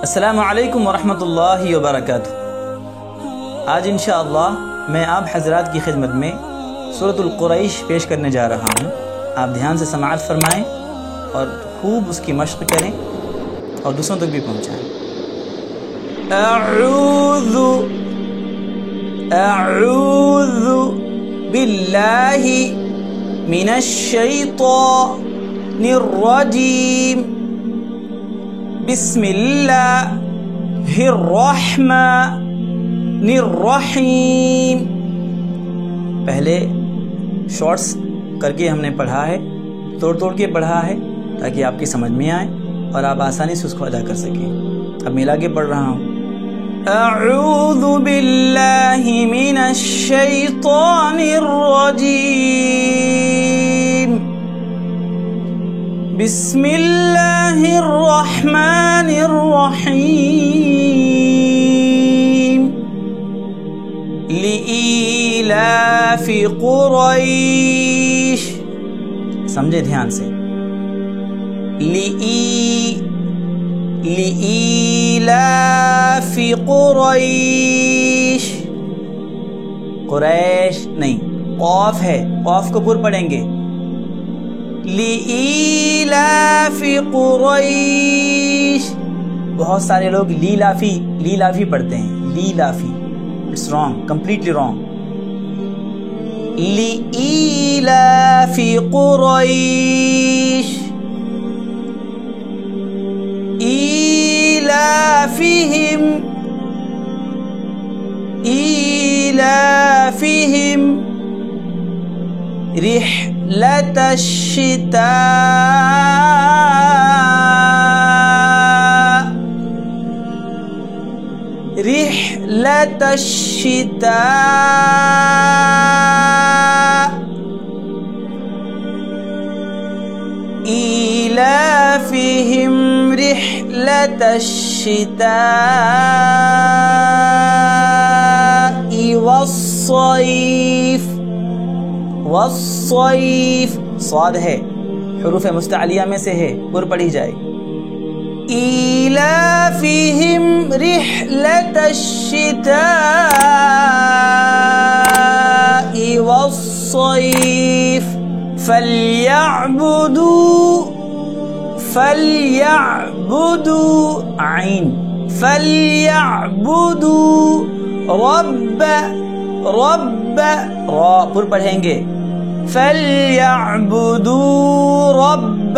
السلام علیکم ورحمۃ اللہ وبرکاتہ۔ آج انشاءاللہ میں آپ حضرات کی خدمت میں سورۃ القریش پیش کرنے جا رہا ہوں۔ آپ دھیان سے سماعت فرمائیں اور خوب اس کی مشق کریں اور دوسروں تک بھی پہنچائیں۔ اعوذ باللہ من الشیطان الرجیم، بسم اللہ الرحمن الرحیم۔ پہلے شارٹس کر کے ہم نے پڑھا ہے، توڑ توڑ کے پڑھا ہے تاکہ آپ کی سمجھ میں آئے اور آپ آسانی سے اس کو ادا کر سکیں۔ اب ملا کے پڑھ رہا ہوں۔ اعوذ باللہ من الشیطان الرجیم، بسم اللہ الرحمن الرحیم، لإیلاف قریش۔ سمجھے دھیان سے، لإیلاف قریش، قریش نہیں، قاف ہے، قاف کو پر پڑھیں گے۔ لإیلاف قریش، بہت سارے لوگ لیلافی پڑھتے ہیں، لیلافی، اٹس رانگ، کمپلیٹلی رانگ۔ لإیلاف قریش، ایلافہم رحلۃ الشتاء، رحلۃ الشتاء، ایلافہم رحلۃ الشتاء والصیف، والصیف صاد ہے، حروف مستعلیہ میں سے ہے، پر پڑھی جائے۔ ایلافہم رحلۃ الشتاء والصیف، فلیعبدوا عین، فلیعبدوا رب را پر پڑھیں گے، فلیعبدوا رب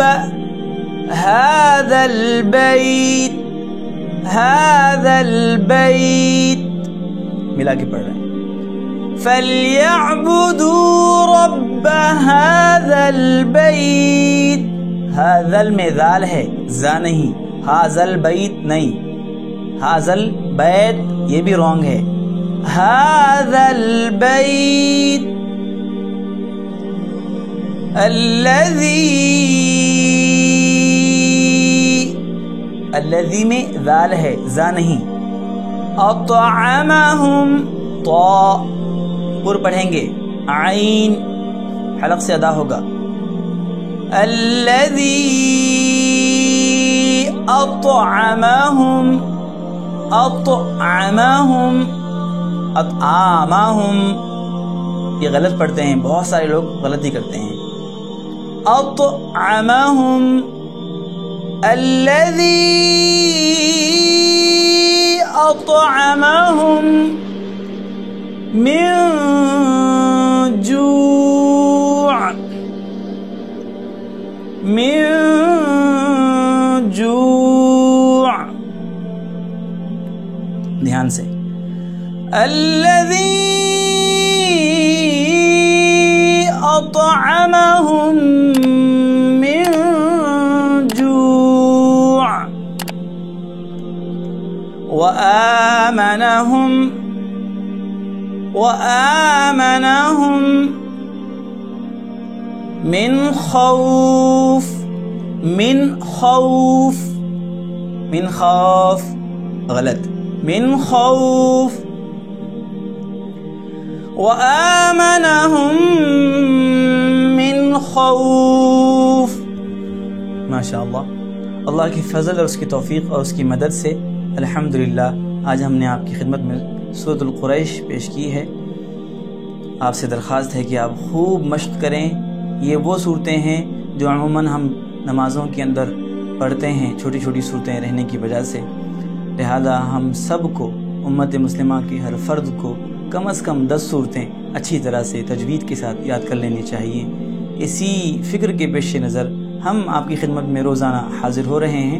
هذا البیت، هذا البیت، ملا کے پڑھ رہے ہیں۔ فلیعبدوا رب هذا البیت، هذا میں ذال ہے، زا نہیں، هذا البیت نہیں، هذا البیت یہ بھی رونگ ہے، هذا البیت الذی میں ذال ہے، زا نہیں، اطعمہم طا پر پڑھیں گے، عین حلق سے ادا ہوگا۔ الذی اطعمہم، اطعمہم، اطعامہم یہ غلط پڑھتے ہیں، بہت سارے لوگ غلطی کرتے ہیں۔ اطعمہم، الذی اطعمہم من جوع، من جوع، دھیان سے، الذی اطعمہم من جوع وآمنہم من خوف، من خوف، من خوف غلط، من خوف، وآمنہم من خوف، ماشاءاللہ، اللہ کی فضل اور اس کی توفیق اور اس کی مدد سے الحمدللہ آج ہم نے آپ کی خدمت میں سورۃ القریش پیش کی ہے۔ آپ سے درخواست ہے کہ آپ خوب مشق کریں۔ یہ وہ صورتیں ہیں جو عموماً ہم نمازوں کے اندر پڑھتے ہیں چھوٹی چھوٹی صورتیں رہنے کی وجہ سے، لہذا ہم سب کو، امت مسلمہ کی ہر فرد کو کم از کم 10 صورتیں اچھی طرح سے تجوید کے ساتھ یاد کر لینی چاہیے۔ اسی فکر کے پیش نظر ہم آپ کی خدمت میں روزانہ حاضر ہو رہے ہیں،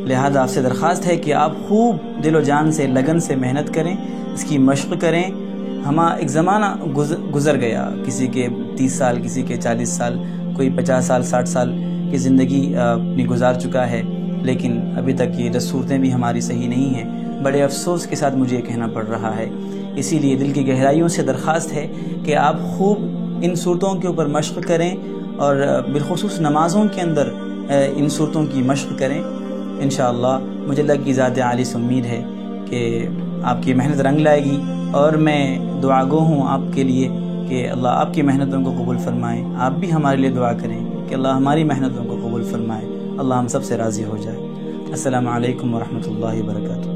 لہذا آپ سے درخواست ہے کہ آپ خوب دل و جان سے، لگن سے محنت کریں، اس کی مشق کریں۔ ایک زمانہ گزر گیا، کسی کے 30 سال، کسی کے 40 سال، کوئی 50 سال 60 سال کی زندگی اپنی گزار چکا ہے، لیکن ابھی تک یہ 10 صورتیں بھی ہماری صحیح نہیں ہیں۔ بڑے افسوس کے ساتھ مجھے یہ کہنا پڑ رہا ہے، اسی لیے دل کی گہرائیوں سے درخواست ہے کہ آپ خوب ان صورتوں کے اوپر مشق کریں اور بالخصوص نمازوں کے اندر ان صورتوں کی مشق کریں۔ انشاءاللہ مجھے اللہ کی ذات عالی سے امید ہے کہ آپ کی محنت رنگ لائے گی، اور میں دعا گو ہوں آپ کے لیے کہ اللہ آپ کی محنتوں کو قبول فرمائے۔ آپ بھی ہمارے لیے دعا کریں کہ اللہ ہماری محنتوں کو قبول فرمائے، اللہ ہم سب سے راضی ہو جائے۔ السلام علیکم ورحمۃ اللہ وبرکاتہ۔